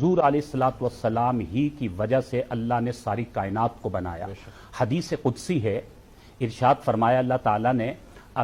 حضور علیہ الصلوۃ والسلام ہی کی وجہ سے اللہ نے ساری کائنات کو بنایا۔ حدیث قدسی ہے، ارشاد فرمایا اللہ تعالیٰ نے،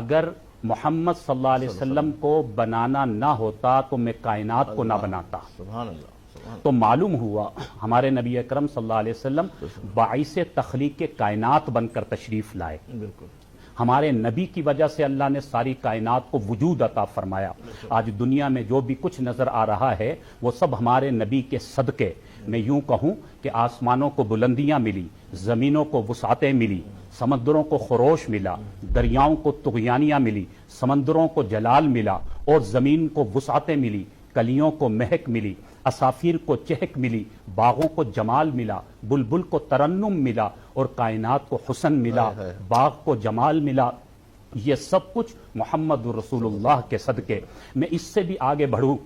اگر محمد صلی اللہ علیہ وسلم کو بنانا نہ ہوتا تو میں کائنات کو نہ بناتا۔ سبحان اللہ۔ تو معلوم ہوا ہمارے نبی اکرم صلی اللہ علیہ وسلم باعث تخلیق کائنات بن کر تشریف لائے۔ بالکل ہمارے نبی کی وجہ سے اللہ نے ساری کائنات کو وجود عطا فرمایا۔ آج دنیا میں جو بھی کچھ نظر آ رہا ہے وہ سب ہمارے نبی کے صدقے۔ میں یوں کہوں کہ آسمانوں کو بلندیاں ملی، زمینوں کو وسعتیں ملی، سمندروں کو خروش ملا، دریاؤں کو طغیانیاں ملی، سمندروں کو جلال ملا اور زمین کو وسعتیں ملی، کلیوں کو مہک ملی، اسافیر کو چہک ملی، باغوں کو جمال ملا، بلبل کو ترنم ملا اور کائنات کو حسن ملا، باغ کو جمال ملا۔ یہ سب کچھ محمد رسول اللہ کے صدقے۔ میں اس سے بھی آگے بڑھوں،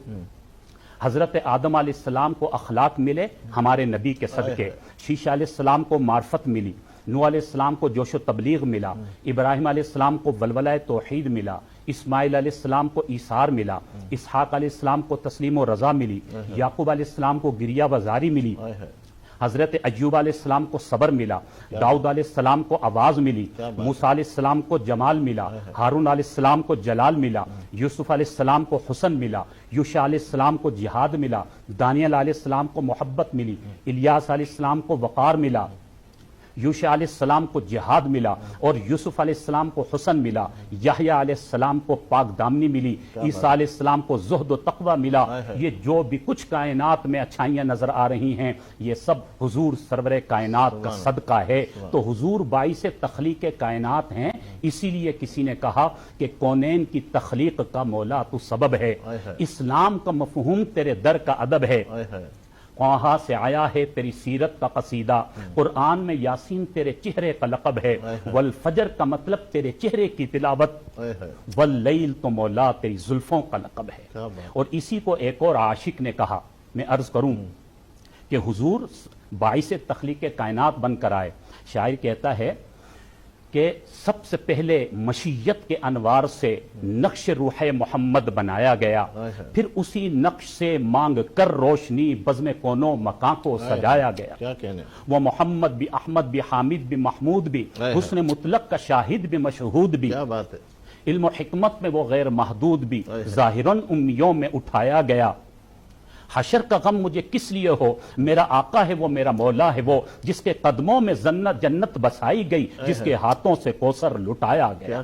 حضرت آدم علیہ السلام کو اخلاق ملے ہمارے نبی کے صدقے، شیشہ علیہ السلام کو معرفت ملی، نوح علیہ السلام کو جوش و تبلیغ ملا، ابراہیم علیہ السلام کو ولولہ توحید ملا، اسماعیل علیہ السلام کو ایثار ملا، اسحاق علیہ السلام کو تسلیم و رضا ملی، یعقوب علیہ السلام کو گریہ وزاری ملی، حضرت ایوب علیہ السلام کو صبر ملا، داؤد علیہ السلام کو آواز ملی، موسیٰ علیہ السلام کو جمال ملا، ہارون علیہ السلام کو جلال ملا، یوسف علیہ السلام کو حسن ملا، یوشع علیہ السلام کو جہاد ملا، دانیال علیہ السلام کو محبت ملی، الیاس علیہ السلام کو وقار ملا، یوشع علیہ السلام کو جہاد ملا اور یوسف علیہ السلام کو حسن ملا، یحییٰ علیہ السلام کو پاک دامنی ملی، عیسیٰ علیہ السلام کو زہد و تقوی ملا۔ یہ جو بھی کچھ کائنات میں اچھائیاں نظر آ رہی ہیں یہ سب حضور سرور کائنات کا صدقہ ہے۔ تو حضور باعث تخلیق کائنات ہیں، اسی لیے کسی نے کہا کہ کونین کی تخلیق کا مولا تو سبب ہے، اسلام کا مفہوم تیرے در کا ادب ہے، وہاں سے آیا ہے تیری سیرت کا قصیدہ، قرآن میں یاسین تیرے چہرے کا لقب ہے، والفجر کا مطلب تیرے چہرے کی تلاوت، واللیل تو مولا تیری زلفوں کا لقب ہے۔ اور اسی کو ایک اور عاشق نے کہا، میں عرض کروں کہ حضور باعث تخلیق کائنات بن کر آئے۔ شاعر کہتا ہے کہ سب سے پہلے مشیت کے انوار سے نقش روح محمد بنایا گیا، پھر اسی نقش سے مانگ کر روشنی بزم کونو مکان کو سجایا گیا۔ کیا کہنے، وہ محمد بھی احمد بھی حامد بھی محمود بھی، حسن مطلق کا شاہد بھی مشہود بھی، کیا بات ہے، علم و حکمت میں وہ غیر محدود بھی، ظاہراً امیوں میں اٹھایا گیا۔ حشر کا غم مجھے کس لیے ہو، میرا آقا ہے وہ میرا مولا ہے وہ، جس کے قدموں میں جنت بسائی گئی، جس کے ہاتھوں سے کوثر لٹایا گیا۔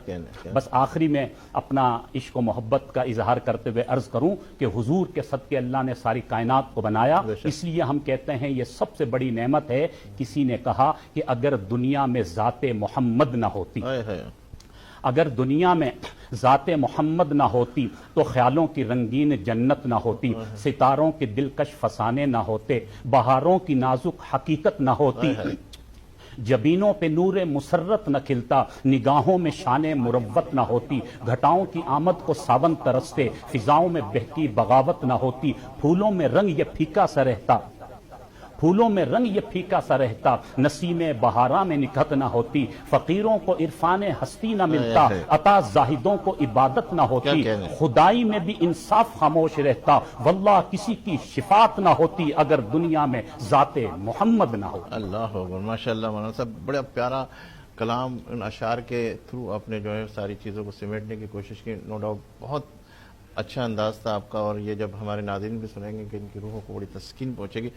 بس آخری میں اپنا عشق و محبت کا اظہار کرتے ہوئے عرض کروں کہ حضور کے صدقے اللہ نے ساری کائنات کو بنایا، اس لیے ہم کہتے ہیں یہ سب سے بڑی نعمت ہے۔ کسی نے کہا کہ اگر دنیا میں ذات محمد نہ ہوتی، اگر دنیا میں ذات محمد نہ ہوتی تو خیالوں کی رنگین جنت نہ ہوتی، ستاروں کے دلکش فسانے نہ ہوتے، بہاروں کی نازک حقیقت نہ ہوتی، جبینوں پہ نور مسرت نہ کھلتا، نگاہوں میں شان مروت نہ ہوتی، گھٹاؤں کی آمد کو ساون ترستے، فضاؤں میں بہتی بغاوت نہ ہوتی، پھولوں میں رنگ یہ پھیکا سا رہتا، پھولوں میں رنگ یہ پھیکا سا رہتا، نسیم بہاراں میں نکھت نہ ہوتی، فقیروں کو عرفان ہستی نہ ملتا، عطا زاہدوں کو عبادت نہ ہوتی، خدائی میں بھی انصاف خاموش رہتا، واللہ کسی کی شفاعت نہ ہوتی اگر دنیا میں ذات محمد نہ ہوتی۔ اللہ اکبر، ماشاءاللہ مولانا صاحب، بڑا پیارا کلام ان اشعار کے تھرو آپ نے جو ہے ساری چیزوں کو سمیٹنے کی کوشش کی۔ نو ڈاؤٹ بہت اچھا انداز تھا آپ کا، اور یہ جب ہمارے ناظرین بھی سنیں گے کہ ان کی روحوں کو بڑی تسکین پہنچے گی۔